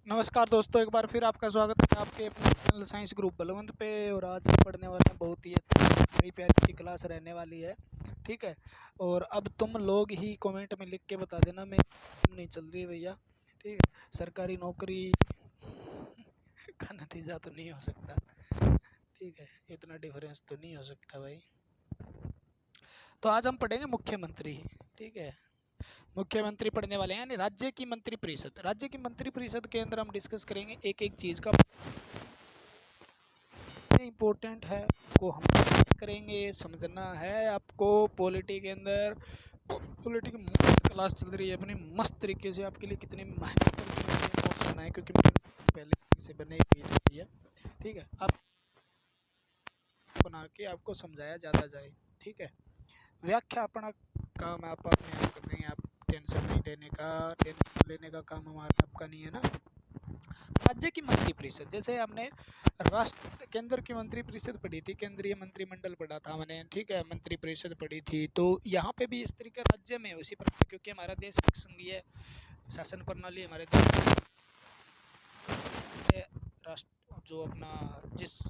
नमस्कार दोस्तों, एक बार फिर आपका स्वागत है आपके अपने चैनल साइंस ग्रुप बलवंत पे। और आज हम पढ़ने वाले हैं बहुत ही प्यारी प्यारी सी क्लास रहने वाली है। ठीक है, और अब तुम लोग ही कमेंट में लिख के बता देना मैं नहीं चल रही भैया। ठीक है, सरकारी नौकरी का नतीजा तो नहीं हो सकता। ठीक है, इतना डिफरेंस तो नहीं हो सकता भाई। तो आज हम पढ़ेंगे मुख्यमंत्री। ठीक है, मुख्यमंत्री पढ़ने वाले हैं, यानी राज्य की मंत्रिपरिषद। राज्य की मंत्रिपरिषद के अंदर हम डिस्कस करेंगे एक एक चीज़ का इम्पोर्टेंट है, को हम करेंगे। समझना है आपको। पॉलिटी के अंदर पॉलिटी की मस्त क्लास चल रही है अपनी मस्त तरीके से, आपके लिए कितनी मेहनत करना है क्योंकि मैंने पहले से बने हुई थी है। ठीक है, आप बना के आपको समझाया जाता जाए। ठीक है, व्याख्या अपना काम आप अपने आप कर देंगे। आप टेंशन नहीं लेने का, टेंशन लेने का काम हमारा आपका नहीं है ना। राज्य की मंत्रिपरिषद, जैसे हमने राष्ट्र केंद्र की मंत्रिपरिषद पढ़ी थी, केंद्रीय मंत्रिमंडल पढ़ा था हमने। ठीक है, मंत्रिपरिषद पढ़ी थी, तो यहाँ पे भी इस तरीके राज्य में उसी प्रकार, क्योंकि हमारा देश एक संघीय शासन प्रणाली हमारे देश राष्ट्र जो अपना जिस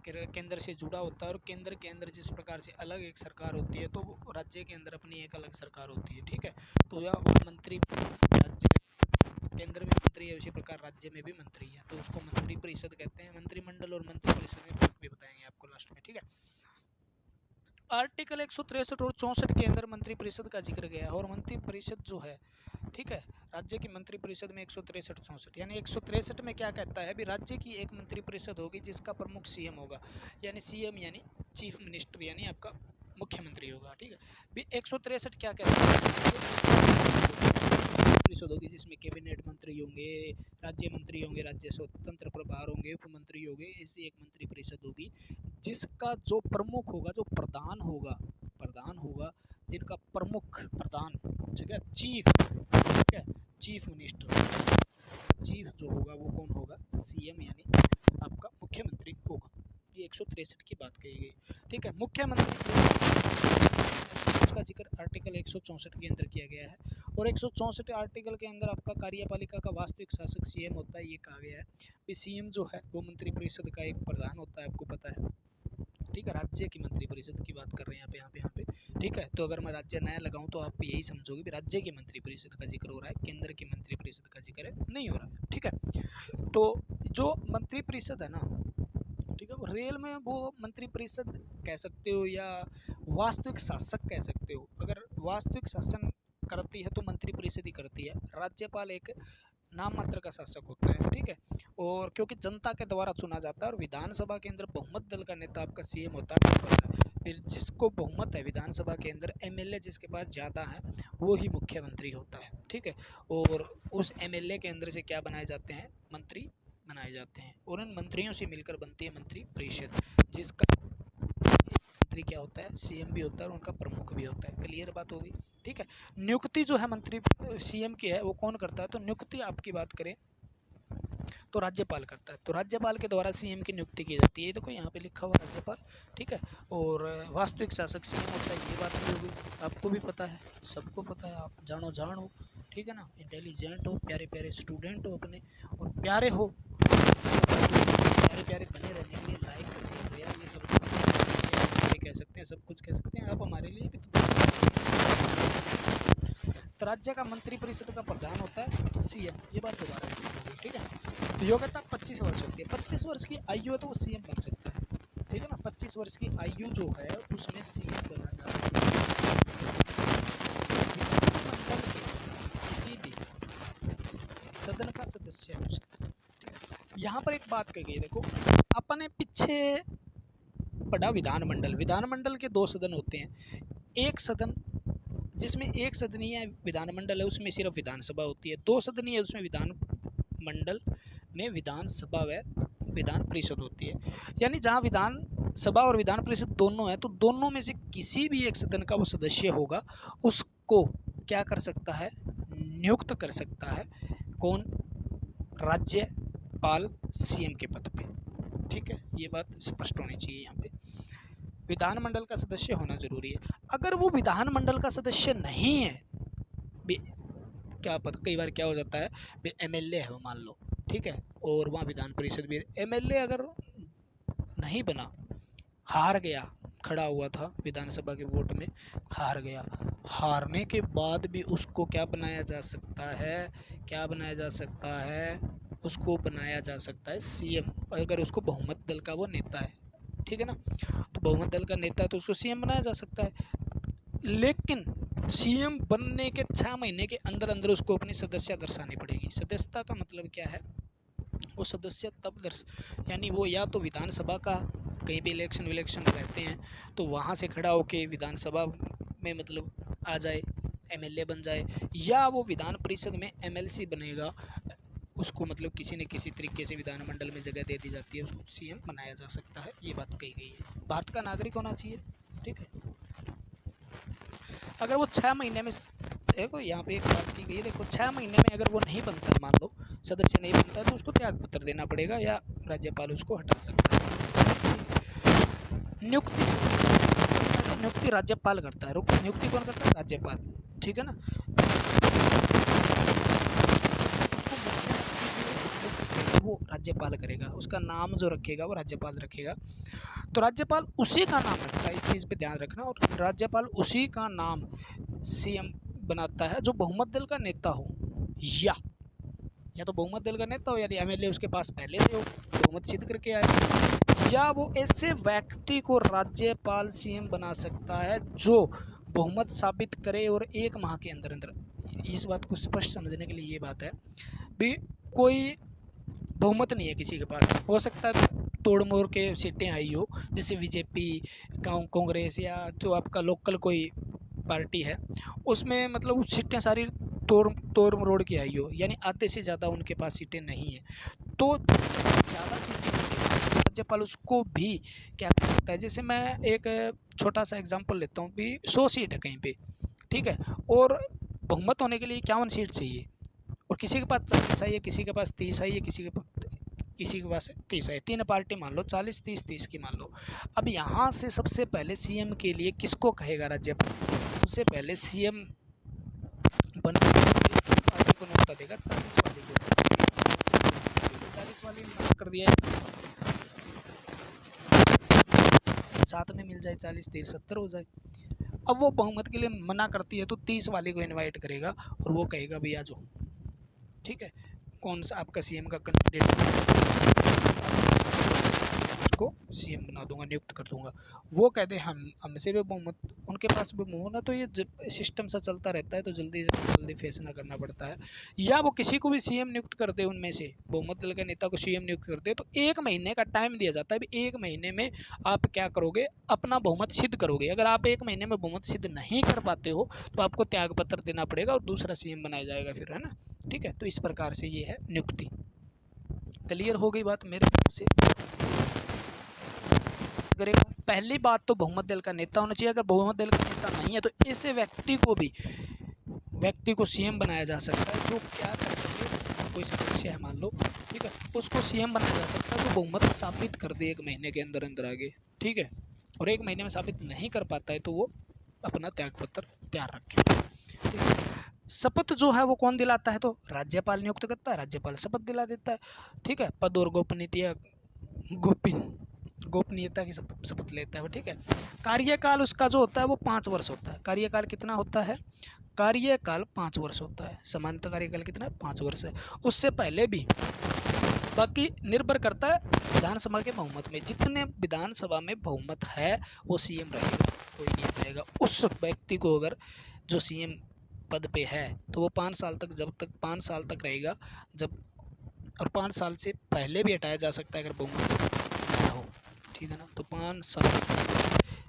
केंद्र से जुड़ा होता है, और केंद्र के अंदर जिस प्रकार से अलग एक सरकार होती है, तो राज्य के अंदर अपनी एक अलग सरकार होती है। ठीक है, तो यह मंत्री राज्य केंद्र में मंत्री है, उसी प्रकार राज्य में भी मंत्री है, तो उसको मंत्री परिषद कहते हैं। मंत्रिमंडल और मंत्री परिषद में फर्क भी बताएंगे आपको लास्ट में। ठीक है, आर्टिकल 163 और 64 के अंदर मंत्री परिषद का जिक्र गया है। और मंत्री परिषद जो है, ठीक है, राज्य की मंत्री परिषद में 163 64, यानी 163 में क्या कहता है भी, राज्य की एक मंत्री परिषद होगी जिसका प्रमुख सीएम होगा, यानी सीएम यानी चीफ मिनिस्टर, यानी आपका मुख्यमंत्री होगा। ठीक है, भी 163 क्या कहता है, परिषद होगी जिसमें कैबिनेट मंत्री होंगे, राज्य मंत्री होंगे, राज्य स्वतंत्र प्रभार होंगे, उप मंत्री होंगे, ऐसी एक मंत्री परिषद होगी जिसका जो प्रमुख होगा, जो प्रधान होगा, जिनका प्रमुख प्रधान, ठीक है, चीफ, ठीक है, चीफ मिनिस्टर, चीफ जो होगा वो कौन होगा, सीएम यानी आपका मुख्यमंत्री होगा। ये 163 की बात कही गई। ठीक है, मुख्यमंत्री उसका जिक्र आर्टिकल 164 के अंदर किया गया है। और 164 आर्टिकल के अंदर आपका कार्यपालिका का वास्तविक शासक सीएम होता है, ये कहा गया है। सीएम जो है वो मंत्रिपरिषद का एक प्रधान होता है, आपको पता है। ठीक है, राज्य की मंत्रिपरिषद की बात कर रहे हैं यहाँ पे। ठीक है, तो अगर मैं राज्य नया लगाऊं तो आप यही समझोगे कि राज्य की मंत्रिपरिषद का जिक्र हो रहा है, केंद्र की मंत्रिपरिषद का जिक्र नहीं हो रहा है। ठीक है, तो जो मंत्रिपरिषद है ना, ठीक है, रेल में वो मंत्रिपरिषद कह सकते हो या वास्तविक शासक कह सकते हो। अगर वास्तविक शासन करती है तो मंत्रिपरिषद ही करती है। राज्यपाल एक नाम मात्र का शासक होता है। ठीक है, और क्योंकि जनता के द्वारा चुना जाता है, और विधानसभा के अंदर बहुमत दल का नेता आपका सीएम होता है। फिर जिसको बहुमत है विधानसभा के अंदर, एमएलए जिसके पास ज़्यादा है, वो ही मुख्यमंत्री होता है। ठीक है, और उस एमएलए के अंदर से क्या बनाए जाते हैं, मंत्री बनाए जाते हैं, और उन मंत्रियों से मिलकर बनती है मंत्री परिषद, जिसका मंत्री क्या होता है, सीएम भी होता है और उनका प्रमुख भी होता है। क्लियर बात होगी। ठीक है, नियुक्ति जो है मंत्री सीएम की है वो कौन करता है, तो नियुक्ति आपकी बात करें तो राज्यपाल करता है। तो राज्यपाल के द्वारा सीएम की नियुक्ति की जाती है। देखो यहाँ पे लिखा हुआ राज्यपाल। ठीक है, और वास्तविक शासक सीएम होता है, ये बात भी होगी, आपको भी पता है, सबको पता है, आप जानो जान हो। ठीक है ना, इंटेलिजेंट हो, प्यारे प्यारे स्टूडेंट हो अपने, और प्यारे हो, प्यारे प्यारे बने रहने के लिए लाइक करते हो यार, ये सब कह सकते हैं, सब कुछ कह सकते हैं, आप हमारे लिए भी तो राज्य का मंत्रिपरिषद का प्रधान होता है सीएम, ये बात दोबारा होगी। ठीक है, तो योग्यता 25 वर्ष होती है। 25 वर्ष की आयु है तो वो सीएम बन सकता है। ठीक है ना, 25 वर्ष की आयु जो है उसमें सीएम बना जा सकता है। विधानमंडल के किसी भी सदन का सदस्य हो सकता है। यहाँ पर एक बात कही गई, देखो अपने पीछे पढ़ा विधानमंडल। विधानमंडल के दो सदन होते हैं, एक सदन जिसमें एक सदनीय विधानमंडल है उसमें सिर्फ विधानसभा होती है, दो सदनीय उसमें विधानमंडल में विधानसभा व विधान परिषद होती है। यानी जहाँ विधान सभा और विधान परिषद दोनों है, तो दोनों में से किसी भी एक सदन का वो सदस्य होगा, उसको क्या कर सकता है, नियुक्त कर सकता है। कौन, राज्यपाल सीएम के पद पे। ठीक है, ये बात स्पष्ट होनी चाहिए। यहाँ पे विधानमंडल का सदस्य होना जरूरी है। अगर वो विधानमंडल का सदस्य नहीं है, क्या पता, कई बार क्या हो जाता है, एमएलए है वो, मान लो ठीक है, और वहाँ विधान परिषद भी। एमएलए अगर नहीं बना, हार गया, खड़ा हुआ था विधानसभा के वोट में, हार गया, हारने के बाद भी उसको क्या बनाया जा सकता है, क्या बनाया जा सकता है, उसको बनाया जा सकता है सीएम, अगर उसको बहुमत दल का वो नेता है, ठीक है ना, तो बहुमत दल का नेता है तो उसको सीएम बनाया जा सकता है। लेकिन सीएम बनने के 6 महीने के अंदर अंदर उसको अपनी सदस्यता दर्शानी पड़ेगी। सदस्यता का मतलब क्या है, वो सदस्य तब यानी वो या तो विधानसभा का कहीं पे इलेक्शन विलेक्शन रहते हैं तो वहाँ से खड़ा होके विधानसभा में मतलब आ जाए, एमएलए बन जाए, या वो विधान परिषद में एमएलसी बनेगा, उसको मतलब किसी न किसी तरीके से विधानमंडल में जगह दे दी जाती है, उसको सीएम बनाया जा सकता है, ये बात कही गई है। भारत का नागरिक होना चाहिए, ठीक है। अगर वो 6 महीने में, देखो यहाँ पे एक बात की गई है, देखो 6 महीने में अगर वो नहीं बनता है, मान लो सदस्य नहीं बनता है, तो उसको त्याग पत्र देना पड़ेगा या राज्यपाल उसको हटा सकता है। नियुक्ति, नियुक्ति राज्यपाल करता है, नियुक्ति कौन करता है, राज्यपाल, ठीक है ना। वो राज्यपाल करेगा, उसका नाम जो रखेगा वो राज्यपाल रखेगा, तो राज्यपाल उसी का नाम रखता है, इस चीज़ पे ध्यान रखना, और राज्यपाल उसी का नाम सीएम बनाता है जो बहुमत दल का नेता हो, या तो बहुमत दल का नेता हो, यानी एमएलए उसके पास पहले से हो, बहुमत सिद्ध करके आए, या वो ऐसे व्यक्ति को राज्यपाल सीएम बना सकता है जो बहुमत साबित करे और 1 माह के अंदर अंदर। इस बात को स्पष्ट समझने के लिए ये बात है भी, कोई बहुमत नहीं है किसी के पास, हो सकता है तोड़ मोड़ के सीटें आई हो, जैसे बीजेपी, कांग्रेस, या जो आपका लोकल कोई पार्टी है उसमें मतलब सीटें सारी तोड़ मरोड़ के आई हो, यानी आधे से ज़्यादा उनके पास सीटें नहीं है, तो ज़्यादा सीटें राज्यपाल उसको भी क्या कर सकता है। जैसे मैं एक छोटा सा एग्जांपल लेता हूँ भी, 100 सीट है कहीं पे, ठीक है, और बहुमत होने के लिए 51 सीट चाहिए, और किसी के पास 40 आई है, किसी के पास 30 आई है, किसी के पास 30 है, 3 पार्टी मान लो 40 30 30 की मान लो। अब यहाँ से सबसे पहले सीएम के लिए किसको कहेगा राज्यपाल, सबसे पहले सीएम बनने के लिए पार्टी को न्योता देगा, 40 वाली को, 40 वाली मना कर दिया, साथ में मिल जाए 40 30 70 हो जाए। अब वो बहुमत के लिए मना करती है तो 30 वाले को इनवाइट करेगा और वो कहेगा भैया जो, ठीक है, कौन सा आपका सीएम का कैंडिडेट, उसको सीएम बना दूंगा, नियुक्त कर दूंगा। वो कहते हैं हमसे भी बहुमत, उनके पास भी बहुमत है, तो ये सिस्टम सा चलता रहता है, तो जल्दी जल्दी फैसला करना पड़ता है। या वो किसी को भी सीएम नियुक्त कर दे, उनमें से बहुमत दल के नेता को सीएम नियुक्त कर दे, तो 1 महीने का टाइम दिया जाता है, 1 महीने में आप क्या करोगे, अपना बहुमत सिद्ध करोगे। अगर आप 1 महीने में बहुमत सिद्ध नहीं कर पाते हो तो आपको त्याग पत्र देना पड़ेगा और दूसरा सीएम बनाया जाएगा फिर, है ना, ठीक है। तो इस प्रकार से ये है नियुक्ति। क्लियर हो गई बात मेरे हिसाब से। करेगा, पहली बात तो बहुमत दल का नेता होना चाहिए, अगर बहुमत दल का नेता नहीं है तो ऐसे व्यक्ति को सीएम बनाया जा सकता है, जो क्या कर सके, कोई सदस्य है मान लो, ठीक है, उसको सीएम बनाया जा सकता है जो बहुमत साबित कर दे 1 महीने के अंदर अंदर आगे, ठीक है, और 1 महीने में साबित नहीं कर पाता है तो वो अपना त्यागपत्र तैयार रखे। शपथ जो है वो कौन दिलाता है, तो राज्यपाल नियुक्त करता है, राज्यपाल शपथ दिला देता है, ठीक है, पद और गोपनीयता की शपथ लेता है, ठीक है। कार्यकाल उसका जो होता है वो 5 वर्ष होता है। कार्यकाल कितना होता है, कार्यकाल 5 वर्ष होता है, सामान्यतः कार्यकाल कितना है, 5 वर्ष है, उससे पहले भी। बाकी निर्भर करता है विधानसभा के बहुमत में, जितने विधानसभा में बहुमत है वो सीएम रहेगा, कोई नहीं रहेगा। उस व्यक्ति को अगर जो सीएम पद पे है तो वो 5 साल तक, जब तक 5 साल तक रहेगा, जब, और 5 साल से पहले भी हटाया जा सकता है अगर बहुमत ना हो, ठीक है ना, तो 5 साल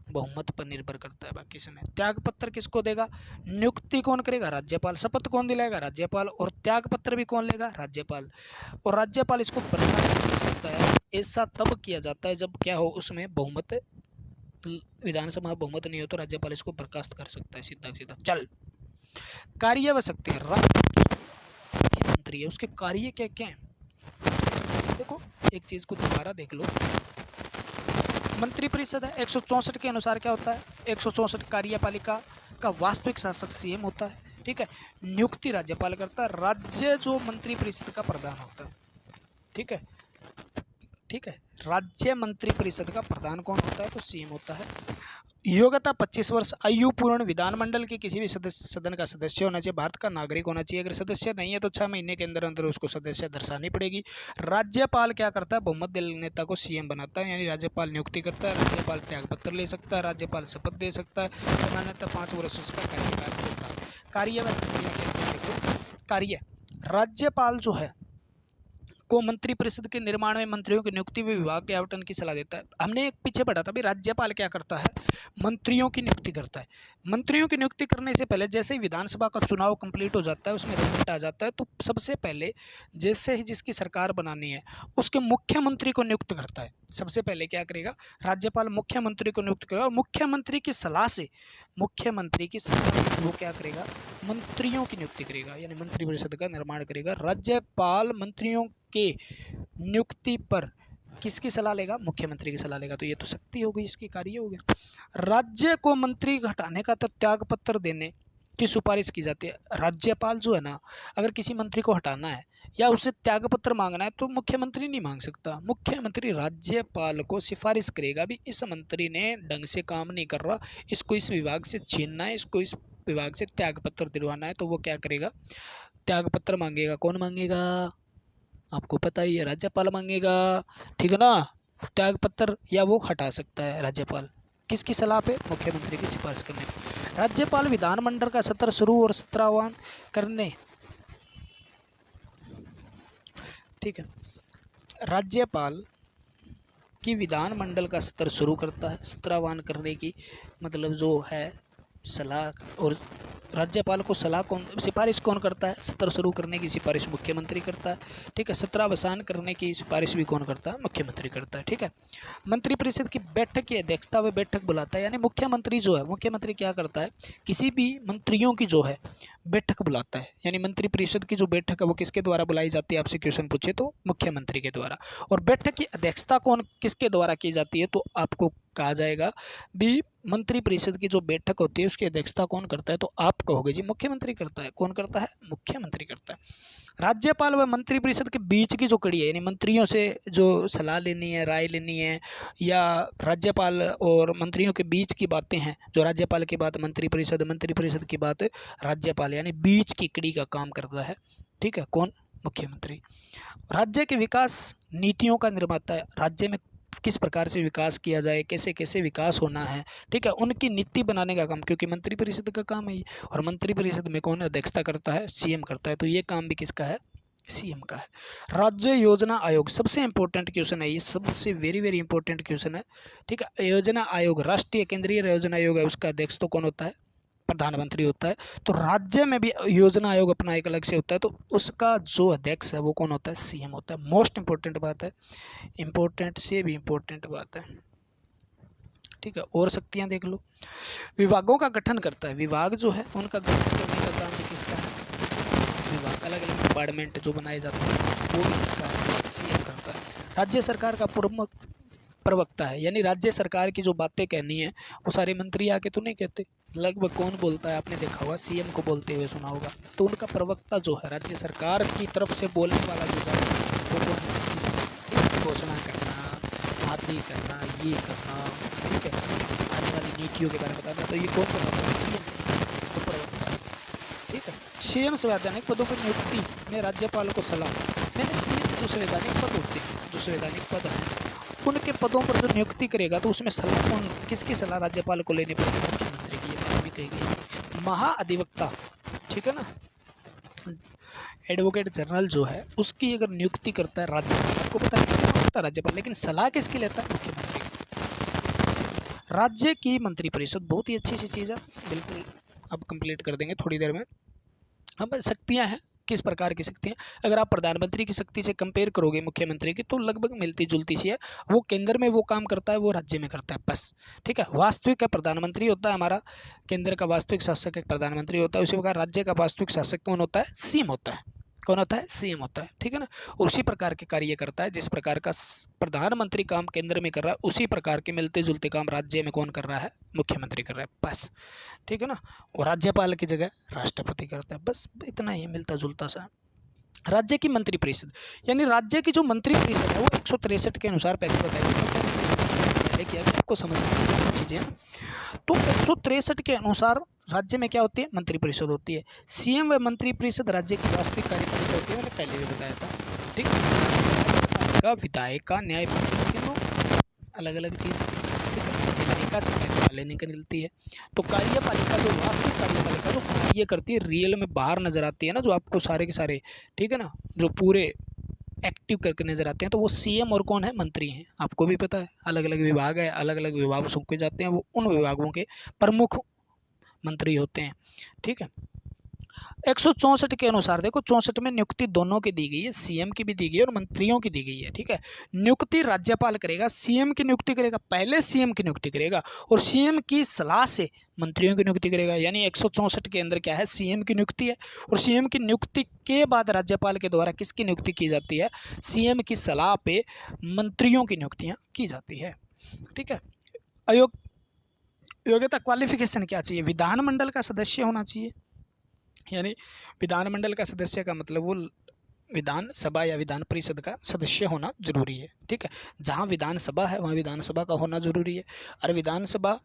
बहुमत पर निर्भर करता है। बाकी समय त्याग पत्र किसको देगा, नियुक्ति कौन करेगा, राज्यपाल, शपथ कौन दिलाएगा, राज्यपाल, और त्याग पत्र भी कौन लेगा, राज्यपाल, और राज्यपाल इसको बर्खास्त कर सकता है। ऐसा तब किया जाता है जब क्या हो, उसमें बहुमत, विधानसभा में बहुमत नहीं हो तो राज्यपाल इसको बर्खास्त कर सकता है, सीधा सीधा। चल, कार्य व शक्ति, मुख्यमंत्री है, उसके कार्य क्या क्या है, देखो एक चीज को दोबारा देख लो। मंत्रिपरिषद है, 164 के अनुसार क्या होता है, 164 कार्यपालिका का वास्तविक शासक सीएम होता है, ठीक है। नियुक्ति राज्यपाल करता है, राज्य जो मंत्रिपरिषद का प्रधान होता है, ठीक है, ठीक है। राज्य मंत्रिपरिषद का प्रधान कौन होता है? तो सीएम होता है। योग्यता 25 वर्ष आयु पूर्ण, विधानमंडल के किसी भी सदन का सदस्य होना चाहिए, भारत का नागरिक होना चाहिए। अगर सदस्य नहीं है तो 6 महीने के अंदर अंदर उसको सदस्य दर्शानी पड़ेगी। राज्यपाल क्या करता है? बहुमत दल नेता को सीएम बनाता है, यानी राज्यपाल नियुक्ति करता है, राज्यपाल त्यागपत्र ले सकता है, राज्यपाल शपथ दे सकता है। सामान्यतः 5 वर्ष उसका कार्यकाल होता है। कार्य व सक्रिय कार्य, राज्यपाल जो है को मंत्रिपरिषद के निर्माण में, मंत्रियों की नियुक्ति व विभाग के आवंटन की सलाह देता है। हमने एक पीछे पढ़ा था भाई, राज्यपाल क्या करता है? मंत्रियों की नियुक्ति करता है। मंत्रियों की नियुक्ति करने से पहले जैसे ही विधानसभा का चुनाव कंप्लीट हो जाता है, उसमें रिजल्ट आ जाता है, तो सबसे पहले जैसे ही जिसकी सरकार बनानी है उसके मुख्यमंत्री को नियुक्त करता है। सबसे पहले क्या करेगा? राज्यपाल मुख्यमंत्री को नियुक्त करेगा और मुख्यमंत्री की सलाह से वो क्या करेगा? मंत्रियों की नियुक्ति करेगा, यानी मंत्रिपरिषद का निर्माण करेगा। राज्यपाल मंत्रियों के नियुक्ति पर किसकी सलाह लेगा? मुख्यमंत्री की सलाह लेगा। तो ये तो शक्ति हो गई, इसकी कार्य हो गया। राज्य को मंत्री घटाने का तो त्याग पत्र देने की सिफारिश की जाती है। राज्यपाल जो है ना, अगर किसी मंत्री को हटाना है या उससे त्याग पत्र मांगना है तो मुख्यमंत्री नहीं मांग सकता। मुख्यमंत्री राज्यपाल को सिफारिश करेगा, भी इस मंत्री ने ढंग से काम नहीं कर रहा, इसको इस विभाग से छीनना है, इसको इस विभाग से त्याग पत्र दिलवाना है, तो वो क्या करेगा? त्याग पत्र मांगेगा। कौन मांगेगा? आपको पता ही है, राज्यपाल मांगेगा, ठीक है ना। त्याग पत्र या वो हटा सकता है राज्यपाल, किसकी सलाह पे? मुख्यमंत्री की सिफारिश करने पे। राज्यपाल विधानमंडल का सत्र शुरू और सत्राहवान करने, ठीक है, राज्यपाल की विधानमंडल का सत्र शुरू करता है, सत्राहवान करने की मतलब जो है सलाह। और राज्यपाल को सिफारिश कौन करता है? सत्र शुरू करने की सिफारिश मुख्यमंत्री करता है, ठीक है। सत्रावसान करने की सिफारिश भी कौन करता है? मुख्यमंत्री करता है, ठीक है। मंत्रिपरिषद की बैठक की अध्यक्षता व बैठक बुलाता है, यानी मुख्यमंत्री जो है, मुख्यमंत्री क्या करता है? किसी भी मंत्रियों की जो है बैठक बुलाता है, यानी मंत्रिपरिषद की जो बैठक है वो किसके द्वारा बुलाई जाती है? आपसे क्वेश्चन पूछे तो मुख्यमंत्री के द्वारा। और बैठक की अध्यक्षता किसके द्वारा की जाती है? तो आपको कहा जाएगा भी मंत्रिपरिषद की जो बैठक होती है उसकी अध्यक्षता कौन करता है? तो आप कहोगे जी मुख्यमंत्री करता है। कौन करता है? मुख्यमंत्री करता है। राज्यपाल व मंत्रिपरिषद के बीच की जो कड़ी है, यानी मंत्रियों से जो सलाह लेनी है, राय लेनी है, या राज्यपाल और मंत्रियों के बीच की बातें हैं, जो राज्यपाल की बात मंत्रिपरिषद, मंत्रिपरिषद की बात राज्यपाल, यानी बीच की कड़ी का काम करता है, ठीक है। कौन? मुख्यमंत्री। राज्य के विकास नीतियों का निर्माता है, राज्य में किस प्रकार से विकास किया जाए, कैसे कैसे विकास होना है, ठीक है, उनकी नीति बनाने का काम, क्योंकि मंत्रिपरिषद का काम है। और मंत्रिपरिषद में कौन अध्यक्षता करता है? सीएम करता है। तो ये काम भी किसका है? सीएम का है। राज्य योजना आयोग, सबसे इंपॉर्टेंट क्वेश्चन है ये, सबसे वेरी वेरी इंपॉर्टेंट क्वेश्चन है, ठीक है। योजना आयोग, राष्ट्रीय केंद्रीय योजना आयोग है, उसका अध्यक्ष तो कौन होता है? प्रधानमंत्री होता है। तो राज्य में भी योजना आयोग अपना एक अलग से होता है, तो उसका जो अध्यक्ष है वो कौन होता है? सीएम होता है। मोस्ट इंपॉर्टेंट बात है, इंपॉर्टेंट से भी इंपॉर्टेंट बात है, ठीक है। और शक्तियां देख लो। विभागों का गठन करता है, विभाग जो है उनका गठन करने का काम भी किसका है? विभाग, अलग अलग डिपार्टमेंट जो बनाए जाते हैं वो भी किसका है? सीएम करता है। राज्य सरकार का प्रवक्ता है, यानी राज्य सरकार की जो बातें कहनी है वो सारे मंत्री आके तो नहीं कहते, लगभग कौन बोलता है? आपने देखा होगा, सीएम को बोलते हुए सुना होगा। तो उनका प्रवक्ता जो है, राज्य सरकार की तरफ से बोलने वाला जो है वो कौन है? सीएम। घोषणा करना, आदि करना, ये करना, ठीक है, आने वाली नीतियों के बारे में बताना, तो ये कौन बनाता है? सीएम, तो प्रवक्ता है, ठीक है। सीएम संवैधानिक पदों पर नियुक्ति में राज्यपाल को सलाह, मैंने सीएम जो संवैधानिक पद होते हैं, जो संवैधानिक पद हैं उनके पदों पर जो नियुक्ति करेगा तो उसमें सलाह कौन, किसकी सलाह राज्यपाल को लेनी पड़ेगी? मुख्यमंत्री की, ये बात भी कही गई। महाअधिवक्ता, ठीक है ना, एडवोकेट जनरल जो है उसकी अगर नियुक्ति करता है राज्यपाल, आपको पता है क्या होता है? राज्यपाल। लेकिन सलाह किसकी लेता है? मुख्यमंत्री। राज्य की मंत्रिपरिषद बहुत ही अच्छी सी चीज़ है, बिल्कुल अब कंप्लीट कर देंगे थोड़ी देर में। अब शक्तियाँ हैं, किस प्रकार की शक्ति है? अगर आप प्रधानमंत्री की शक्ति से कंपेयर करोगे मुख्यमंत्री की, तो लगभग मिलती जुलती सी है। वो केंद्र में वो काम करता है, वो राज्य में करता है, बस, ठीक है। वास्तविक का प्रधानमंत्री होता है हमारा, केंद्र का वास्तविक शासक एक प्रधानमंत्री होता है, उसी प्रकार राज्य का वास्तविक शासक कौन होता है? सीएम होता है। कौन होता है? सीएम होता है, ठीक है ना। उसी प्रकार के कार्य करता है, जिस प्रकार का प्रधानमंत्री काम केंद्र में कर रहा है उसी प्रकार के मिलते जुलते काम राज्य में कौन कर रहा है? मुख्यमंत्री कर रहा है, बस, ठीक है ना। और राज्यपाल की जगह राष्ट्रपति करता है, बस इतना ही मिलता जुलता सा, राज्य की मंत्रिपरिषद, यानी राज्य की जो मंत्रिपरिषद है वो 163 के अनुसार पहले बताई पहले किया कि आपको समझ में चीज़ें हैं। तो 163 के अनुसार राज्य में क्या होती है, मंत्रिपरिषद होती है। सीएम व मंत्रिपरिषद राज्य की वास्तविक कार्यपालिका होती है, मैंने पहले भी बताया था। ठीक है, विधायिका न्यायपालिका, तीनों अलग अलग चीज़। विधायिका से कार्यपालिका निकलती है। तो कार्यपालिका जो वास्तविक कार्यपालिका जो कार्य करती है, रियल में बाहर नजर आती है ना, जो आपको सारे के सारे, ठीक है ना, जो पूरे एक्टिव करके नजर आते हैं, तो वो सीएम और कौन है, मंत्री हैं। आपको भी पता है अलग अलग विभाग है, अलग अलग विभाग सौंपे जाते हैं, वो उन विभागों के प्रमुख मंत्री होते हैं। ठीक है, 164 के अनुसार देखो, 64 में नियुक्ति दोनों की दी गई है, सीएम की भी दी गई है और मंत्रियों की दी गई है। ठीक है, नियुक्ति राज्यपाल करेगा, सीएम की नियुक्ति करेगा, पहले सीएम की नियुक्ति करेगा और सीएम की सलाह से मंत्रियों की नियुक्ति करेगा। यानी 164 के अंदर क्या है, सीएम की नियुक्ति है और सीएम की नियुक्ति के बाद राज्यपाल के द्वारा किसकी नियुक्ति की जाती है, सीएम की सलाह पे मंत्रियों की नियुक्तियाँ की जाती है। ठीक है, योग्यता क्वालिफिकेशन क्या चाहिए, विधानमंडल का सदस्य होना चाहिए। यानी विधानमंडल का सदस्य का मतलब वो विधानसभा या विधान परिषद का सदस्य होना जरूरी है। ठीक है, जहाँ विधानसभा है वहाँ विधानसभा का होना जरूरी है। और विधानसभा,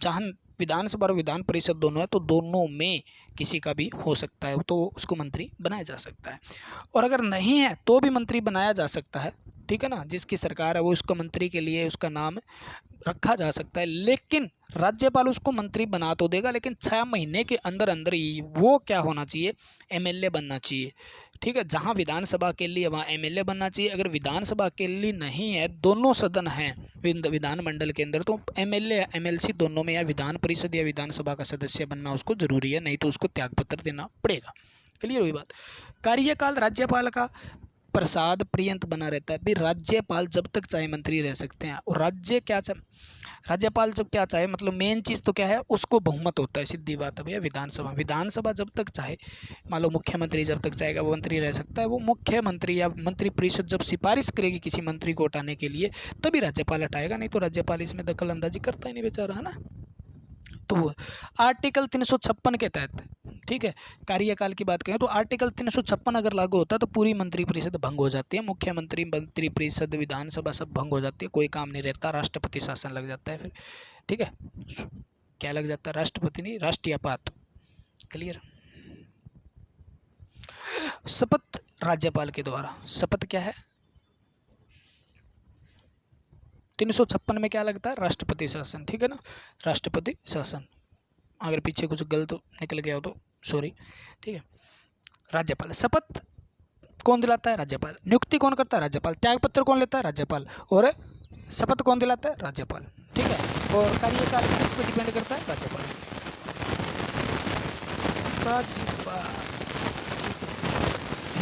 जहाँ विधानसभा और विधान परिषद दोनों है, तो दोनों में किसी का भी हो सकता है, तो उसको मंत्री बनाया जा सकता है। और अगर नहीं है तो भी मंत्री बनाया जा सकता है। ठीक है ना, जिसकी सरकार है वो उसका मंत्री के लिए उसका नाम रखा जा सकता है, लेकिन राज्यपाल उसको मंत्री बना तो देगा, लेकिन 6 महीने के अंदर अंदर ही वो क्या होना चाहिए, एमएलए बनना चाहिए। ठीक है, जहाँ विधानसभा के लिए वहाँ एमएलए बनना चाहिए। अगर विधानसभा के लिए नहीं है, दोनों सदन हैं विधानमंडल के अंदर, तो एमएलए या एमएलसी दोनों में या विधान परिषद या विधानसभा का सदस्य बनना उसको जरूरी है, नहीं तो उसको त्यागपत्र देना पड़ेगा। क्लियर हुई बात। कार्यकाल राज्यपाल का प्रसाद पर्यंत बना रहता है। भाई राज्यपाल जब तक चाहे मंत्री रह सकते हैं, और राज्यपाल जब क्या चाहे, मतलब मेन चीज़ तो क्या है, उसको बहुमत होता है, सीधी बात है भैया। विधानसभा जब तक चाहे, मान लो मुख्यमंत्री जब तक चाहेगा वो मंत्री रह सकता है। वो मुख्यमंत्री या मंत्रिपरिषद जब सिफारिश करेगी किसी मंत्री को हटाने के लिए, तभी राज्यपाल हटाएगा, नहीं तो राज्यपाल इसमें दखल अंदाजी करता ही नहीं बेचारा, है ना। तो आर्टिकल 356 के तहत, ठीक है, कार्यकाल की बात करें तो आर्टिकल 356 अगर लागू होता है तो पूरी मंत्रिपरिषद भंग हो जाती है। मुख्यमंत्री, मंत्रिपरिषद, विधानसभा सब भंग हो जाती है, कोई काम नहीं रहता, राष्ट्रपति शासन लग जाता है फिर। ठीक है, क्या लग जाता है, राष्ट्रपति नहीं, राष्ट्रीयपात। क्लियर। शपथ राज्यपाल के द्वारा, शपथ क्या है, 356 में क्या लगता है, राष्ट्रपति शासन। ठीक है ना, राष्ट्रपति शासन। अगर पीछे कुछ गलत निकल गया हो तो सॉरी। ठीक है, राज्यपाल, शपथ कौन दिलाता है, राज्यपाल। नियुक्ति कौन करता है, राज्यपाल। त्यागपत्र कौन लेता है, राज्यपाल। और शपथ कौन दिलाता है, राज्यपाल। ठीक है, और कार्यकाल किस पर डिपेंड करता है, राज्यपाल।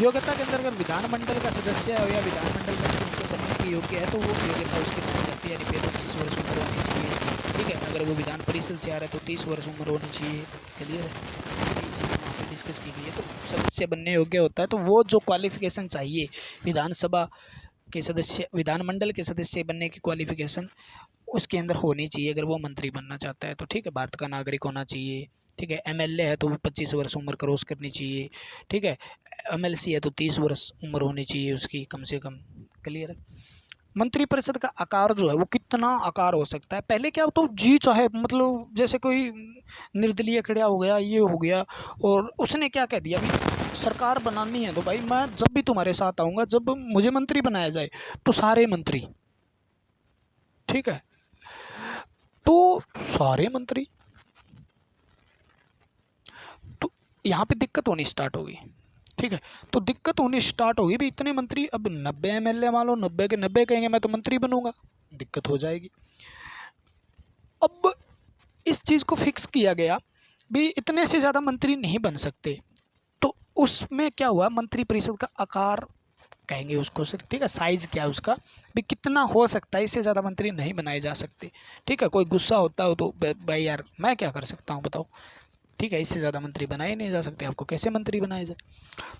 योग्यता के अंदर अगर विधानमंडल का सदस्य है या विधानमंडल का सदस्य बनने की योग्य है तो वो योग्यता उसकी मानी जाती है, यानी 25 वर्ष उम्र होनी चाहिए। ठीक है, अगर वो विधान परिषद से आ रहा है तो 30 वर्ष उम्र होनी चाहिए। क्लियर है, ये चीज़ वहाँ पे डिस्कस की गई है। तो सदस्य बनने योग्य होता है, तो वो जो क्वालिफिकेशन चाहिए विधानसभा के सदस्य, विधानमंडल के सदस्य बनने की क्वालिफिकेशन उसके अंदर होनी चाहिए अगर वो मंत्री बनना चाहता है तो। ठीक है, भारत का नागरिक होना चाहिए। ठीक है, एमएलए है तो वो 25 वर्ष उम्र क्रॉस करनी चाहिए। ठीक है, एमएलसी है तो 30 वर्ष उम्र होनी चाहिए उसकी कम से कम। क्लियर है। मंत्रिपरिषद का आकार जो है वो कितना आकार हो सकता है, पहले क्या तो जी चाहे, मतलब जैसे कोई निर्दलीय खड़ा हो गया, ये हो गया, और उसने क्या कह दिया, भाई सरकार बनानी है तो भाई मैं जब भी तुम्हारे साथ आऊँगा, जब मुझे मंत्री बनाया जाए तो सारे मंत्री। ठीक है, तो सारे मंत्री, तो यहाँ पे दिक्कत होनी स्टार्ट होगी। ठीक है, तो दिक्कत होनी स्टार्ट होगी भी, इतने मंत्री, अब 90 एमएलए मान लो, 90 के 90 कहेंगे मैं तो मंत्री बनूंगा, दिक्कत हो जाएगी। अब इस चीज़ को फिक्स किया गया भी इतने से ज़्यादा मंत्री नहीं बन सकते, तो उसमें क्या हुआ, मंत्रिपरिषद का आकार कहेंगे उसको सिर्फ। ठीक है, साइज़ क्या है उसका भी, कितना हो सकता है, इससे ज़्यादा मंत्री नहीं बनाए जा सकते। ठीक है, कोई गुस्सा होता हो तो भाई यार मैं क्या कर सकता हूँ बताओ। ठीक है, इससे ज़्यादा मंत्री बनाए नहीं जा सकते, आपको कैसे मंत्री बनाया जाए।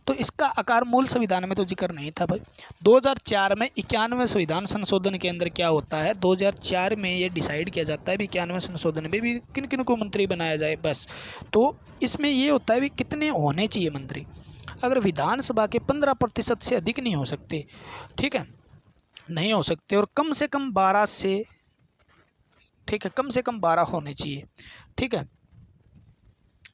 तो इसका आकार मूल संविधान में तो जिक्र नहीं था भाई। 2004 में 91वें संविधान संशोधन के अंदर क्या होता है, 2004 में ये डिसाइड किया जाता है भी 91वें संशोधन में भी किन किन को मंत्री बनाया जाए बस। तो इसमें ये होता है भी कितने होने चाहिए मंत्री, अगर विधानसभा के 15% से अधिक नहीं हो सकते, ठीक है, नहीं हो सकते, और कम से कम 12 से, ठीक है, कम से कम 12 होने चाहिए, ठीक है,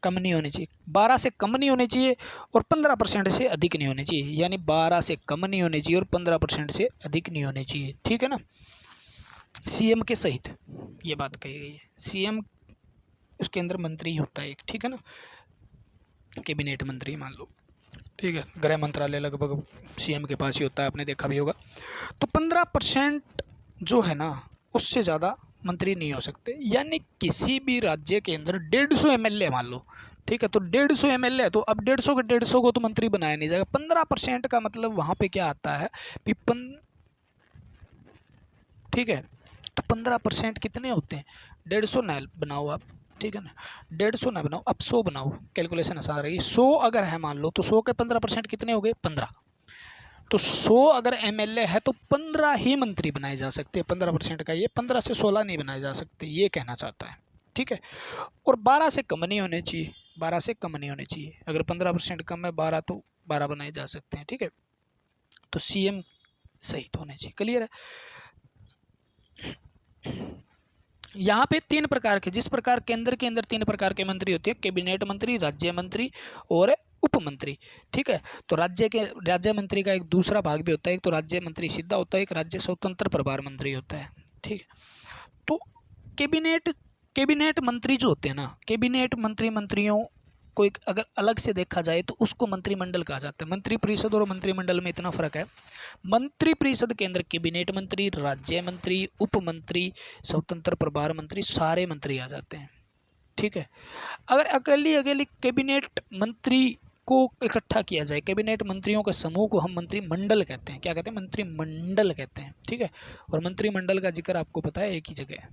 कम नहीं होने चाहिए, 12 से कम नहीं होने चाहिए और 15% से अधिक नहीं होने चाहिए, यानी 12 से कम नहीं होने चाहिए और 15% से अधिक नहीं होने चाहिए, ठीक है ना, सीएम के सहित ये बात कही गई है। सीएम उसके अंदर मंत्री होता है एक, ठीक है ना, कैबिनेट मंत्री मान लो, ठीक है, गृह मंत्रालय लगभग सीएम के पास ही होता है, आपने देखा भी होगा। तो 15% जो है ना, उससे ज़्यादा मंत्री नहीं हो सकते, यानी किसी भी राज्य के अंदर 150 एमएलए मान लो, ठीक है, तो 150 एमएलए है, तो अब 150 के 150 को तो मंत्री बनाया नहीं जाएगा। 15% का मतलब वहाँ पे क्या आता है, ठीक है, तो 15% कितने होते हैं, 150 ना बनाओ आप, ठीक है ना, 150 ना बनाओ, अब 100 बनाओ, कैलकुलेशन आसान रही, 100 अगर है मान लो, तो 100 के 15% कितने हो गए, 15, तो 100 अगर एमएलए है तो 15 ही मंत्री बनाए जा सकते हैं, 15% का, ये 15 से 16 नहीं बनाए जा सकते, ये कहना चाहता है, ठीक है, और 12 से कम नहीं होने चाहिए, 12 से कम नहीं होने चाहिए, अगर 15% कम है 12 तो 12 बनाए जा सकते हैं, ठीक है, तो सीएम सहित होने चाहिए, क्लियर है। यहाँ पे 3 प्रकार के, जिस प्रकार केंद्र के अंदर 3 प्रकार के मंत्री होते हैं, कैबिनेट मंत्री, राज्य मंत्री और उप मंत्री, ठीक है, तो राज्य मंत्री का एक दूसरा भाग भी होता है, एक तो राज्य मंत्री सीधा होता है, एक राज्य स्वतंत्र प्रभार मंत्री होता है, ठीक है, तो कैबिनेट मंत्री जो होते हैं ना, कैबिनेट मंत्रियों को एक अगर अलग से देखा जाए तो उसको मंत्रिमंडल कहा जाता है। मंत्रिपरिषद और मंत्रिमंडल में इतना फर्क है, मंत्रिपरिषद के अंदर कैबिनेट मंत्री, राज्य मंत्री, उप मंत्री, स्वतंत्र प्रभार मंत्री, सारे मंत्री आ जाते हैं, ठीक है। अगर अकेली कैबिनेट मंत्री को इकट्ठा किया जाए, कैबिनेट मंत्रियों के समूह को हम मंत्रिमंडल कहते हैं, क्या कहते हैं, मंत्रिमंडल कहते हैं, ठीक है, और मंत्रिमंडल का जिक्र आपको पता है एक ही जगह है,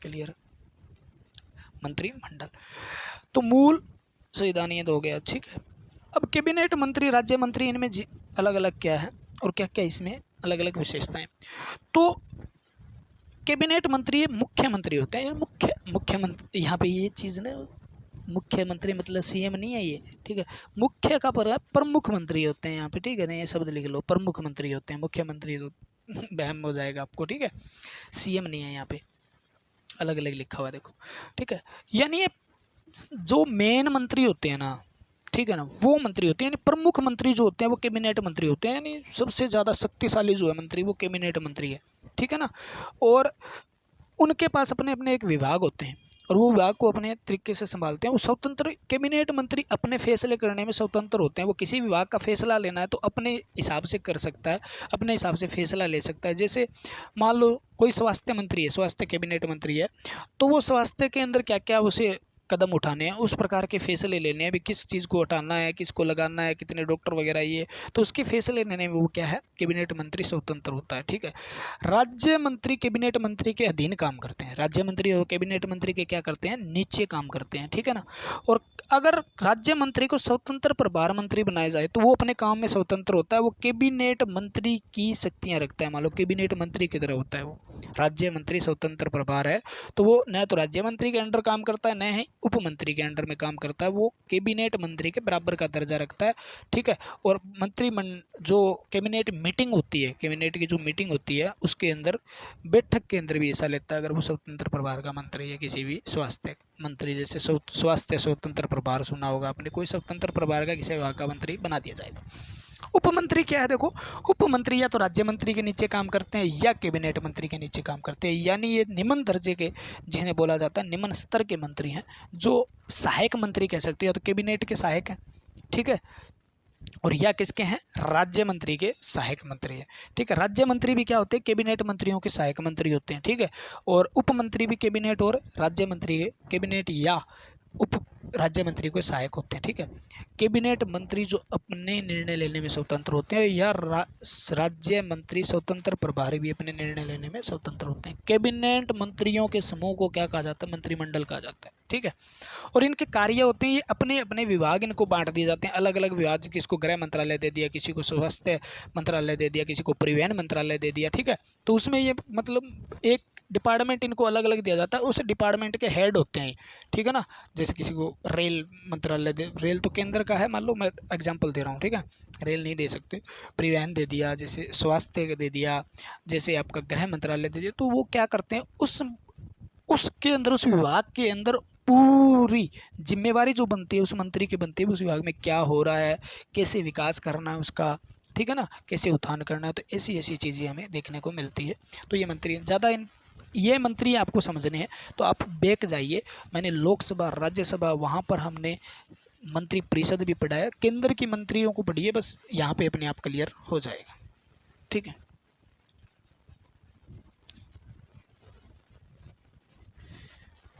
क्लियर, मंत्रिमंडल। तो मूल संविधान ये हो गया, ठीक है। अब कैबिनेट मंत्री, राज्य मंत्री, इनमें अलग अलग क्या है और क्या क्या इसमें अलग अलग विशेषताएं। तो कैबिनेट मंत्री मुख्यमंत्री होते हैं, मुख्यमंत्री, यहाँ पे ये चीज़ ना, मुख्यमंत्री मतलब सीएम नहीं है ये, ठीक है, मुख्य का प्रमुख मंत्री होते हैं यहाँ पे, ठीक है ना, ये शब्द लिख लो, प्रमुख मंत्री होते हैं, मुख्यमंत्री तो बहम हो जाएगा आपको, ठीक है, सीएम नहीं है यहाँ पे, अलग अलग लिखा हुआ है देखो, ठीक है, यानी ये जो मेन मंत्री होते हैं ना, ठीक है ना, वो मंत्री होते हैं, यानी प्रमुख मंत्री जो होते हैं वो कैबिनेट मंत्री होते हैं, यानी सबसे ज़्यादा शक्तिशाली जो है मंत्री वो कैबिनेट मंत्री है, ठीक है ना, और उनके पास अपने अपने एक विभाग होते हैं और वो विभाग को अपने तरीके से संभालते हैं, वो स्वतंत्र, कैबिनेट मंत्री अपने फैसले करने में स्वतंत्र होते हैं, वो किसी विभाग का फैसला लेना है तो अपने हिसाब से कर सकता है, अपने हिसाब से फैसला ले सकता है। जैसे मान लो कोई स्वास्थ्य मंत्री है, स्वास्थ्य कैबिनेट मंत्री है, तो वो स्वास्थ्य के अंदर क्या क्या उसे कदम उठाने हैं, उस प्रकार के फैसले लेने हैं, भी किस चीज़ को हटाना है, किसको लगाना है, कितने डॉक्टर वगैरह, ये तो उसके फैसले लेने में वो क्या है, कैबिनेट मंत्री स्वतंत्र होता है, ठीक है। राज्य मंत्री कैबिनेट मंत्री के अधीन काम करते हैं, राज्य मंत्री और कैबिनेट मंत्री के क्या करते हैं, नीचे काम करते हैं, ठीक है ना। और अगर राज्य मंत्री को स्वतंत्र प्रभार मंत्री बनाया जाए तो वो अपने काम में स्वतंत्र होता है, वो कैबिनेट मंत्री की शक्तियाँ रखता है, मान लो कैबिनेट मंत्री की तरह होता है वो। राज्य मंत्री स्वतंत्र प्रभार है तो वो न तो राज्य मंत्री के अंडर काम करता है, न ही उप मंत्री के अंडर में काम करता है, वो कैबिनेट मंत्री के बराबर का दर्जा रखता है, ठीक है। और जो कैबिनेट मीटिंग होती है, कैबिनेट की जो मीटिंग होती है उसके अंदर, बैठक के अंदर भी हिस्सा लेता है अगर वो स्वतंत्र प्रभार का मंत्री है, किसी भी स्वास्थ्य मंत्री, जैसे स्वास्थ्य स्वतंत्र प्रभार सुना होगा आपने, कोई स्वतंत्र प्रभार का किसी विभाग का मंत्री बना दिया जाए तो। उप मंत्री क्या है, देखो उप मंत्री या तो राज्य मंत्री के नीचे काम करते हैं या कैबिनेट मंत्री के नीचे काम करते हैं, यानी ये निम्न दर्जे के, जिन्हें बोला जाता है निम्न स्तर के मंत्री हैं, जो सहायक मंत्री कह सकते हैं, तो कैबिनेट के सहायक हैं, ठीक है, और या किसके हैं, राज्य मंत्री के सहायक मंत्री है, ठीक है। राज्य मंत्री भी क्या होते हैं, कैबिनेट मंत्रियों के सहायक मंत्री होते हैं, ठीक है। और उप मंत्री भी कैबिनेट और राज्य मंत्री के, कैबिनेट या उप राज्य मंत्री को सहायक होते हैं, ठीक है। कैबिनेट मंत्री जो अपने निर्णय लेने में स्वतंत्र होते हैं, या राज्य मंत्री स्वतंत्र प्रभारी भी अपने निर्णय लेने में स्वतंत्र होते हैं। कैबिनेट मंत्रियों के समूह को क्या कहा जाता है, मंत्रिमंडल कहा जाता है, ठीक है। और इनके कार्य होते हैं, ये अपने अपने विभाग इनको बांट दिए जाते हैं, अलग अलग विभाग, किसी को गृह मंत्रालय दे दिया, किसी को स्वास्थ्य मंत्रालय दे दिया, किसी को परिवहन मंत्रालय दे दिया, ठीक है। तो उसमें ये मतलब एक डिपार्टमेंट इनको अलग अलग दिया जाता है, उस डिपार्टमेंट के हेड होते हैं, ठीक है ना। जैसे किसी को रेल मंत्रालय रेल तो केंद्र का है, मान लो, मैं एग्जांपल दे रहा हूँ, ठीक है, रेल नहीं दे सकते, परिवहन दे दिया, जैसे स्वास्थ्य दे दिया, जैसे आपका गृह मंत्रालय दे दिया, तो वो क्या करते हैं, उसके अंदर, उस विभाग के अंदर पूरी जिम्मेवारी जो बनती है उस मंत्री की बनती है, उस विभाग में क्या हो रहा है, कैसे विकास करना है उसका, ठीक है ना, कैसे उत्थान करना है, तो ऐसी ऐसी चीज़ें हमें देखने को मिलती है। तो ये मंत्री ज़्यादा ये मंत्री आपको समझने हैं तो आप बैक जाइए, मैंने लोकसभा राज्यसभा वहाँ पर हमने मंत्री परिषद भी पढ़ाया, केंद्र की मंत्रियों को पढ़िए, बस यहाँ पे अपने आप क्लियर हो जाएगा, ठीक है।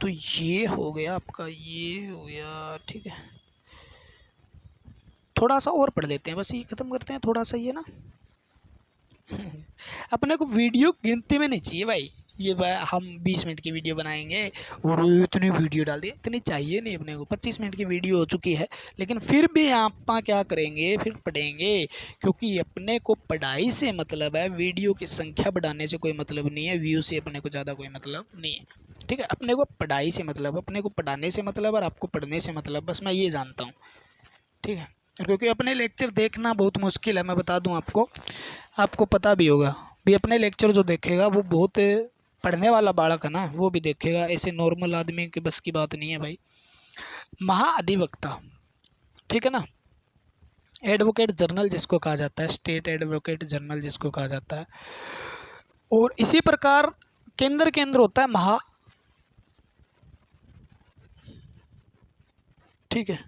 तो ये हो गया आपका, ये हो गया, ठीक है। थोड़ा सा और पढ़ लेते हैं, बस ये ख़त्म करते हैं थोड़ा सा ये ना अपने को वीडियो गिनती में नहीं चाहिए भाई, ये हम 20 मिनट की वीडियो बनाएंगे और इतनी वीडियो डाल दी, इतनी चाहिए नहीं अपने को। 25 मिनट की वीडियो हो चुकी है, लेकिन फिर भी आप क्या करेंगे, फिर पढ़ेंगे, क्योंकि अपने को पढ़ाई से मतलब है, वीडियो की संख्या बढ़ाने से कोई मतलब नहीं है, व्यू से अपने को ज़्यादा कोई मतलब नहीं है, ठीक है। अपने को पढ़ाई से मतलब, अपने को पढ़ाने से मतलब और आपको पढ़ने से मतलब, बस मैं ये जानता हूँ, ठीक है। क्योंकि अपने लेक्चर देखना बहुत मुश्किल है, मैं बता दूं आपको, आपको पता भी होगा भी, अपने लेक्चर जो देखेगा वो बहुत पढ़ने वाला बालक है ना, वो भी देखेगा, ऐसे नॉर्मल आदमी के बस की बात नहीं है भाई। महाअधिवक्ता, ठीक है ना, एडवोकेट जनरल जिसको कहा जाता है, स्टेट एडवोकेट जनरल जिसको कहा जाता है, और इसी प्रकार केंद्र के अंदर होता है ठीक है,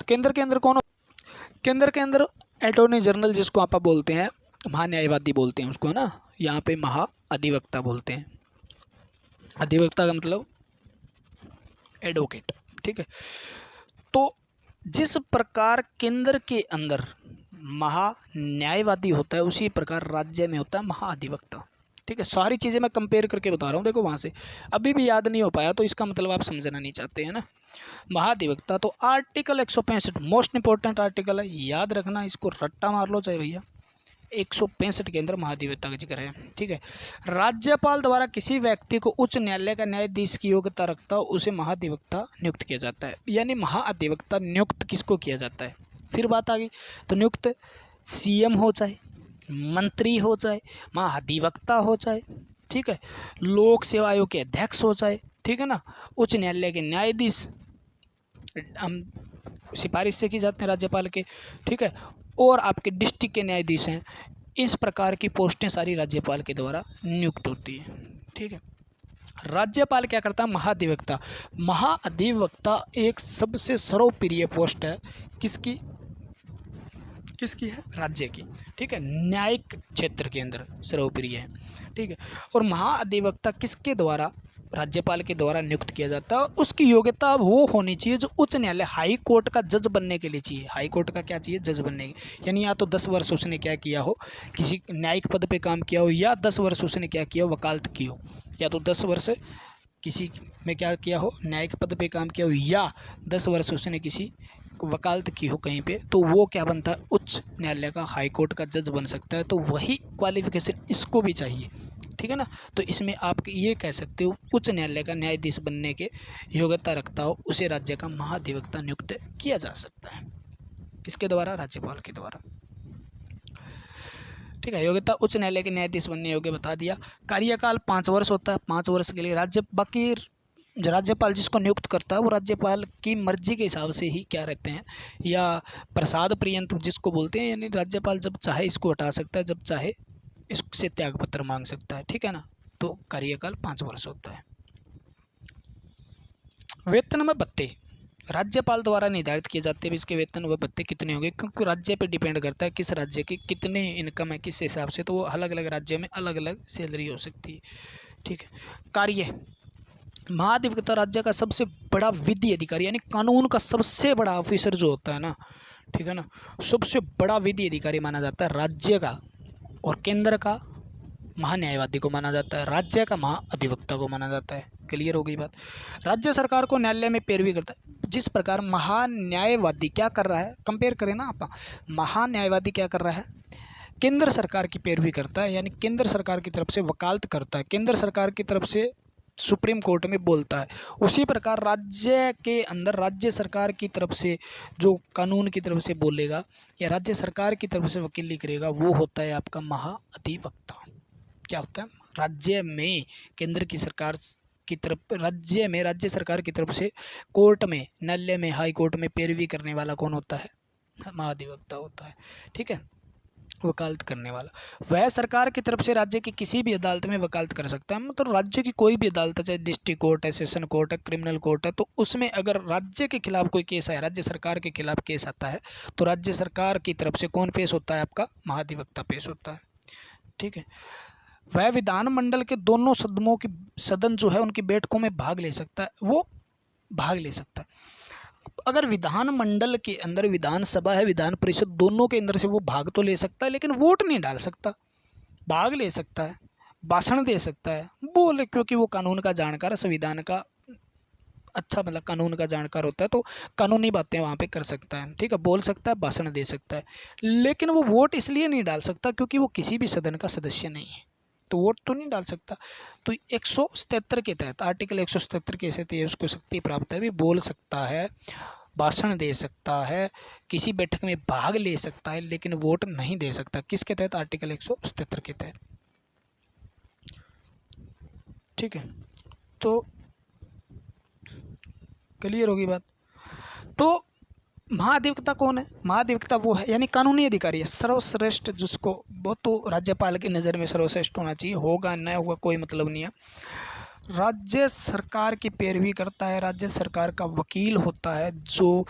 केंद्र के अंदर कौन, केंद्र के अंदर अटॉर्नी जनरल जिसको आप बोलते हैं, महान्यायवादी बोलते हैं उसको, है ना, यहाँ पे महाअधिवक्ता बोलते हैं, अधिवक्ता का मतलब एडवोकेट, ठीक है। तो जिस प्रकार केंद्र के अंदर महान्यायवादी होता है, उसी प्रकार राज्य में होता है महाअधिवक्ता, ठीक है। सारी चीज़ें मैं कंपेयर करके बता रहा हूँ, देखो वहाँ से अभी भी याद नहीं हो पाया तो इसका मतलब आप समझना नहीं चाहते हैं ना। महाधिवक्ता तो आर्टिकल 165 मोस्ट इंपॉर्टेंट आर्टिकल है, याद रखना, इसको रट्टा मार लो चाहे भैया, 165 के अंदर महाधिवक्ता का जिक्र है, ठीक है। राज्यपाल द्वारा किसी व्यक्ति को उच्च न्यायालय का न्यायाधीश की योग्यता रखता हो उसे महाधिवक्ता नियुक्त किया जाता है, यानी महाधिवक्ता नियुक्त किसको किया जाता है, फिर बात आ गई, तो नियुक्त सीएम हो चाहे, मंत्री हो चाहे, महाधिवक्ता हो चाहे, ठीक है, लोक सेवा आयोग के अध्यक्ष हो चाहे, ठीक है ना, उच्च न्यायालय के न्यायाधीश हम सिफारिश से की जाते हैं राज्यपाल के, ठीक है, और आपके डिस्ट्रिक्ट के न्यायाधीश हैं, इस प्रकार की पोस्टें सारी राज्यपाल के द्वारा नियुक्त होती है, ठीक है। राज्यपाल क्या करता है, महाधिवक्ता, महाधिवक्ता एक सबसे सर्वप्रिय पोस्ट है, किसकी किसकी है, राज्य की, ठीक है, न्यायिक क्षेत्र के अंदर सर्वप्रिय है, ठीक है। और महाधिवक्ता किसके द्वारा, राज्यपाल के द्वारा नियुक्त किया जाता है, उसकी योग्यता वो होनी चाहिए जो उच्च न्यायालय हाई कोर्ट का जज बनने के लिए चाहिए, हाई कोर्ट का क्या चाहिए, जज बनने के, यानी या तो 10 वर्ष उसने क्या किया हो, किसी न्यायिक पद पे काम किया हो, या 10 वर्ष उसने क्या किया हो, वकालत की हो, या तो 10 वर्ष किसी में क्या किया हो, न्यायिक पद पे काम किया हो, या 10 वर्ष उसने किसी वकालत की हो कहीं पे, तो वो क्या बनता है, उच्च न्यायालय का हाई कोर्ट का जज बन सकता है, तो वही क्वालिफिकेशन इसको भी चाहिए, ठीक है ना। तो इसमें आप ये कह सकते हो उच्च न्यायालय का न्यायाधीश बनने के योग्यता रखता हो उसे राज्य का महाधिवक्ता नियुक्त किया जा सकता है, किसके द्वारा, राज्यपाल के द्वारा, ठीक है। योग्यता उच्च न्यायालय के न्यायाधीश बनने योग्य बता दिया। कार्यकाल 5 वर्ष होता है, 5 वर्ष के लिए बाकी जो राज्यपाल जिसको नियुक्त करता है वो राज्यपाल की मर्जी के हिसाब से ही क्या रहते हैं, या प्रसाद पर्यंत जिसको बोलते हैं, यानी राज्यपाल जब चाहे इसको हटा सकता है, जब चाहे इससे त्यागपत्र मांग सकता है, ठीक है ना। तो कार्यकाल 5 वर्ष होता है। वेतन में भत्ते राज्यपाल द्वारा निर्धारित किए जाते हैं, इसके वेतन व भत्ते कितने होंगे, क्योंकि राज्य पे डिपेंड करता है किस राज्य की कितनी इनकम है, किस हिसाब से, तो वो अलग अलग राज्य में अलग अलग सैलरी हो सकती है, ठीक है। कार्य, महाधिवक्ता राज्य का सबसे बड़ा विधि अधिकारी, यानी कानून का सबसे बड़ा ऑफिसर जो होता है ना, ठीक है ना, सबसे बड़ा विधि अधिकारी माना जाता है राज्य का और केंद्र का महान्यायवादी को माना जाता है, राज्य का महाअधिवक्ता को माना जाता है। क्लियर हो गई बात। राज्य सरकार को न्यायालय में पैरवी करता है। जिस प्रकार महान्यायवादी क्या कर रहा है, कंपेयर करें ना आप, महान्यायवादी क्या कर रहा है, केंद्र सरकार की पैरवी करता है, यानी केंद्र सरकार की तरफ से वकालत करता है, केंद्र सरकार की तरफ से सुप्रीम कोर्ट में बोलता है। उसी प्रकार राज्य के अंदर राज्य सरकार की तरफ से जो कानून की तरफ से बोलेगा या राज्य सरकार की तरफ से वकीली करेगा, वो होता है आपका महाअधिवक्ता। क्या होता है, राज्य में केंद्र की सरकार की तरफ, राज्य में राज्य सरकार की तरफ से कोर्ट में, न्यायालय में, हाई कोर्ट में पैरवी करने वाला कौन होता है, महाधिवक्ता होता है। ठीक है, वकालत करने वाला। वह सरकार की तरफ से राज्य की किसी भी अदालत में वकालत कर सकता है, मतलब राज्य की कोई भी अदालत है, चाहे डिस्ट्रिक्ट कोर्ट है, सेशन कोर्ट है, क्रिमिनल कोर्ट है, तो उसमें अगर राज्य के खिलाफ कोई केस है, राज्य सरकार के खिलाफ केस आता है, तो राज्य सरकार की तरफ से कौन पेश होता है, आपका महाधिवक्ता पेश होता है। ठीक है, वह विधानमंडल के दोनों सदनों की, सदन जो है उनकी बैठकों में भाग ले सकता है, वो भाग ले सकता है। अगर विधानमंडल के अंदर विधानसभा है, विधान परिषद, दोनों के अंदर से वो भाग तो ले सकता है, लेकिन वोट नहीं डाल सकता। भाग ले सकता है, भाषण दे सकता है, बोले, क्योंकि वो कानून का जानकार है, संविधान का अच्छा, मतलब कानून का जानकार होता है, तो कानूनी बातें वहाँ पे कर सकता है। ठीक है, बोल सकता है, भाषण दे सकता है, लेकिन वो वोट इसलिए नहीं डाल सकता क्योंकि वो किसी भी सदन का सदस्य नहीं है, तो वोट तो नहीं डाल सकता। तो 177 के तहत, आर्टिकल 177 के तहत उसको शक्ति प्राप्त है, भी बोल सकता है, भाषण दे सकता है, किसी बैठक में भाग ले सकता है, लेकिन वोट नहीं दे सकता। किसके तहत, आर्टिकल 177 के तहत। ठीक है, तो क्लियर होगी बात। तो महाधिवक्ता कौन है, महाधिवक्ता वो है, यानी कानूनी अधिकारी है, सर्वश्रेष्ठ, जिसको बहुत, तो राज्यपाल की नज़र में सर्वश्रेष्ठ होना चाहिए, होगा न होगा कोई मतलब नहीं है। राज्य सरकार की पैरवी करता है, राज्य सरकार का वकील होता है, जो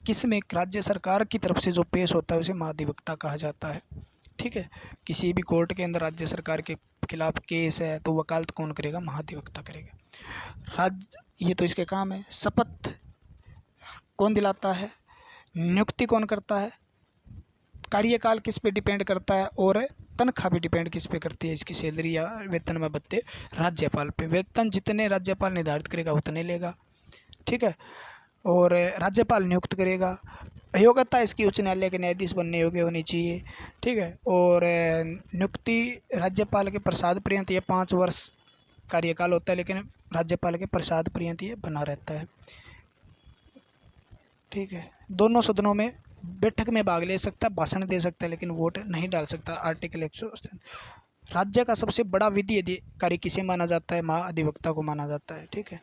किस में, राज्य सरकार की तरफ से जो पेश होता है उसे महाधिवक्ता कहा जाता है। ठीक है, किसी भी कोर्ट के अंदर राज्य सरकार के खिलाफ केस है तो वकालत कौन करेगा, महाधिवक्ता करेगा। ये तो इसके काम है। शपथ कौन दिलाता है, नियुक्ति कौन करता है, कार्यकाल किस पे डिपेंड करता है, और तनख्वाह भी डिपेंड किस पे करती है, इसकी सैलरी या वेतन में भत्ते, राज्यपाल पे। वेतन जितने राज्यपाल निर्धारित करेगा उतने लेगा। ठीक है, और राज्यपाल नियुक्त करेगा। योग्यता इसकी उच्च न्यायालय के न्यायाधीश बनने योग्य होनी चाहिए। ठीक है, और नियुक्ति राज्यपाल के प्रसाद पर्यंत, ये 5 वर्ष कार्यकाल होता है, लेकिन राज्यपाल के प्रसाद पर्यंत ये बना रहता है। ठीक है, दोनों सदनों में बैठक में भाग ले सकता है, भाषण दे सकता है, लेकिन वोट नहीं डाल सकता। आर्टिकल 100। राज्य का सबसे बड़ा विधि अधिकारी किसे माना जाता है, महाधिवक्ता को माना जाता है। ठीक है,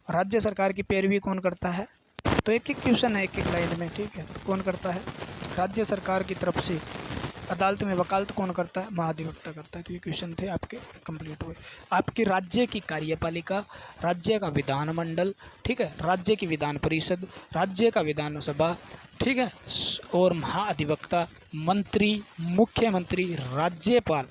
राज्य सरकार की पैरवी कौन करता है, तो एक एक क्वेश्चन है, एक एक लाइन में। ठीक है, कौन करता है, राज्य सरकार की तरफ से अदालत में वकालत कौन करता है, महाधिवक्ता करता है। तो ये क्वेश्चन थे आपके, कंप्लीट हुए। आपकी राज्य की कार्यपालिका, राज्य का विधानमंडल, ठीक है, राज्य की विधान परिषद, राज्य का विधानसभा, ठीक है, और महाधिवक्ता, मंत्री, मुख्यमंत्री, राज्यपाल,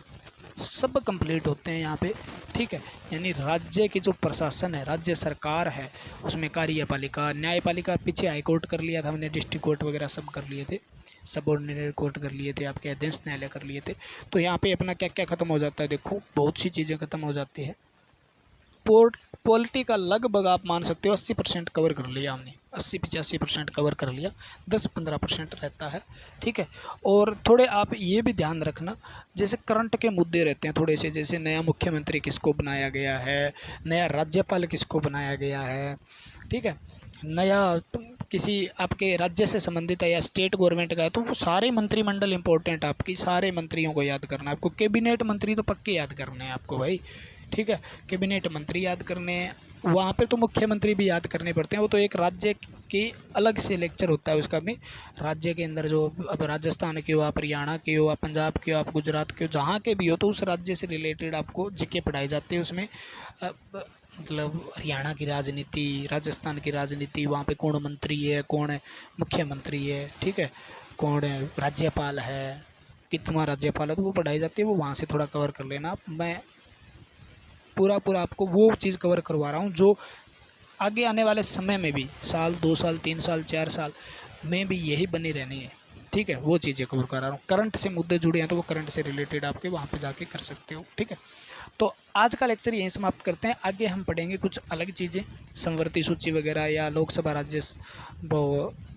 सब कंप्लीट होते हैं यहाँ पे। ठीक है, यानी राज्य की जो प्रशासन है, राज्य सरकार है, उसमें कार्यपालिका, न्यायपालिका, पीछे हाई कोर्ट कर लिया था हमने, डिस्ट्रिक्ट कोर्ट वगैरह सब कर लिए थे, सबऑर्डिनेट कोर्ट कर लिए थे, आपके अधीनस्थ न्यायालय कर लिए थे। तो यहाँ पे अपना क्या क्या खत्म हो जाता है, देखो बहुत सी चीज़ें खत्म हो जाती है। पॉलिटी का लगभग आप मान सकते हो 80% कवर कर लिया हमने, 80-85% कवर कर लिया, 10-15% रहता है। ठीक है, और थोड़े आप ये भी ध्यान रखना, जैसे करंट के मुद्दे रहते हैं थोड़े से, जैसे नया मुख्यमंत्री किसको बनाया गया है, नया राज्यपाल किसको बनाया गया है, ठीक है, नया किसी आपके राज्य से संबंधित है या स्टेट गवर्नमेंट का है, तो वो सारे मंत्रिमंडल इंपॉर्टेंट, आपकी सारे मंत्रियों को याद करना है आपको। कैबिनेट मंत्री तो पक्के याद करने हैं आपको भाई। ठीक है, कैबिनेट मंत्री याद करने हैं, वहाँ पे तो मुख्यमंत्री भी याद करने पड़ते हैं, वो तो एक राज्य की अलग से लेक्चर होता है उसका भी। राज्य के अंदर जो, अब राजस्थान के हो आप, हरियाणा के हो आप, पंजाब के हो आप, गुजरात के हो, जहाँ के भी हो, तो उस राज्य से रिलेटेड आपको जीके पढ़ाई जाती है। उसमें मतलब हरियाणा की राजनीति, राजस्थान की राजनीति, वहाँ पे कौन मंत्री है, कौन मुख्यमंत्री है, ठीक है, कौन राज्यपाल है, कितना राज्यपाल है, तो वो पढ़ाई जाती है, वो वहाँ से थोड़ा कवर कर लेना आप। मैं पूरा आपको वो चीज़ कवर करवा रहा हूँ जो आगे आने वाले समय में भी, साल 2 साल 3 साल 4 साल में भी यही बनी रहनी है। ठीक है, वो चीज़ें कवर करा रहा हूँ। करंट से मुद्दे जुड़े हैं तो वो करंट से रिलेटेड आपके वहाँ पे जाके कर सकते हो, ठीक है। तो आज का लेक्चर यहीं समाप्त करते हैं। आगे हम पढ़ेंगे कुछ अलग चीज़ें, संवर्ती सूची वगैरह या लोकसभा राज्य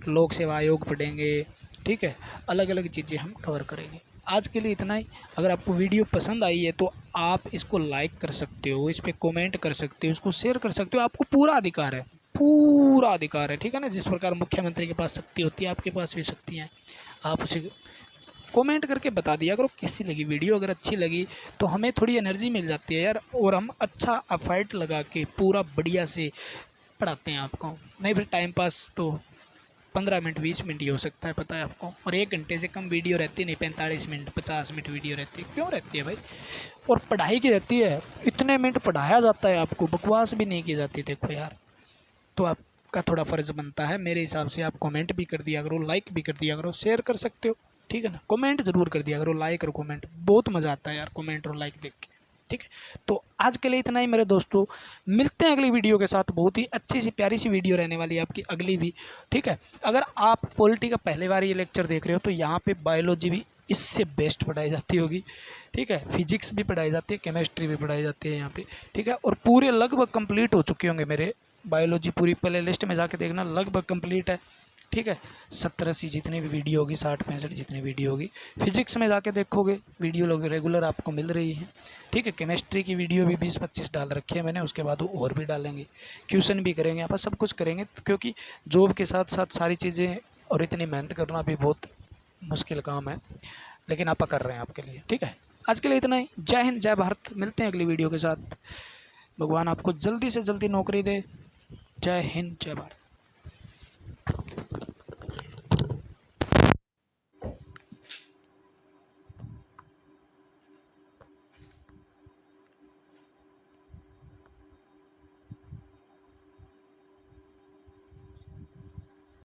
लोक सेवा आयोग पढ़ेंगे, ठीक है। अलग अलग चीज़ें हम कवर करेंगे। आज के लिए इतना ही। अगर आपको वीडियो पसंद आई है तो आप इसको लाइक कर सकते हो, इस पर कमेंट कर सकते हो, इसको शेयर कर सकते हो। आपको पूरा अधिकार है, पूरा अधिकार है, ठीक है ना। जिस प्रकार मुख्यमंत्री के पास शक्ति होती है, आपके पास भी शक्तियाँ हैं। आप उसे कमेंट करके बता दिया करो कैसी लगी वीडियो। अगर अच्छी लगी तो हमें थोड़ी एनर्जी मिल जाती है यार, और हम अच्छा एफर्ट लगा के पूरा बढ़िया से पढ़ाते हैं आपको। नहीं फिर टाइम पास तो 15 मिनट 20 मिनट ही हो सकता है, पता है आपको। और 1 घंटे से कम वीडियो रहती नहीं, 45 मिनट 50 मिनट वीडियो रहती है। क्यों रहती है भाई? और पढ़ाई की रहती है, इतने मिनट पढ़ाया जाता है आपको, बकवास भी नहीं की जाती। देखो यार, तो आपका थोड़ा फ़र्ज़ बनता है मेरे हिसाब से, आप कमेंट भी कर दिया करो, लाइक भी कर दिया करो, शेयर कर सकते हो, ठीक है ना। कमेंट ज़रूर कर दिया करो, लाइक और कमेंट, बहुत मज़ा आता है यार कमेंट और लाइक देख के, ठीक है। तो आज के लिए इतना ही मेरे दोस्तों, मिलते हैं अगली वीडियो के साथ। बहुत ही अच्छी सी प्यारी सी वीडियो रहने वाली है आपकी अगली भी, ठीक है। अगर आप पॉलिटी का पहले बार ये लेक्चर देख रहे हो तो यहाँ पे बायोलॉजी भी इससे बेस्ट पढ़ाई जाती होगी, ठीक है। फिजिक्स भी पढ़ाई जाती है, केमिस्ट्री भी पढ़ाई जाती है यहाँ पे, ठीक है। और पूरे लगभग कंप्लीट हो चुके होंगे मेरे बायोलॉजी, पूरी प्ले लिस्ट में जाके देखना, लगभग कंप्लीट है, ठीक है। 70-80 जितनी भी वीडियो होगी, 60-65 जितनी वीडियो होगी। फिजिक्स में जाके देखोगे वीडियो लोग रेगुलर आपको मिल रही है, ठीक है। केमिस्ट्री की वीडियो भी 20-25 डाल रखी है मैंने, उसके बाद और भी डालेंगे, क्वेश्चन भी करेंगे, आप सब कुछ करेंगे। क्योंकि जॉब के साथ साथ सारी चीज़ें और इतनी मेहनत करना भी बहुत मुश्किल काम है, लेकिन आप कर रहे हैं आपके लिए, ठीक है। आज के लिए इतना ही। जय हिंद, जय भारत। मिलते हैं अगली वीडियो के साथ। भगवान आपको जल्दी से जल्दी नौकरी दे। जय हिंद, जय भारत।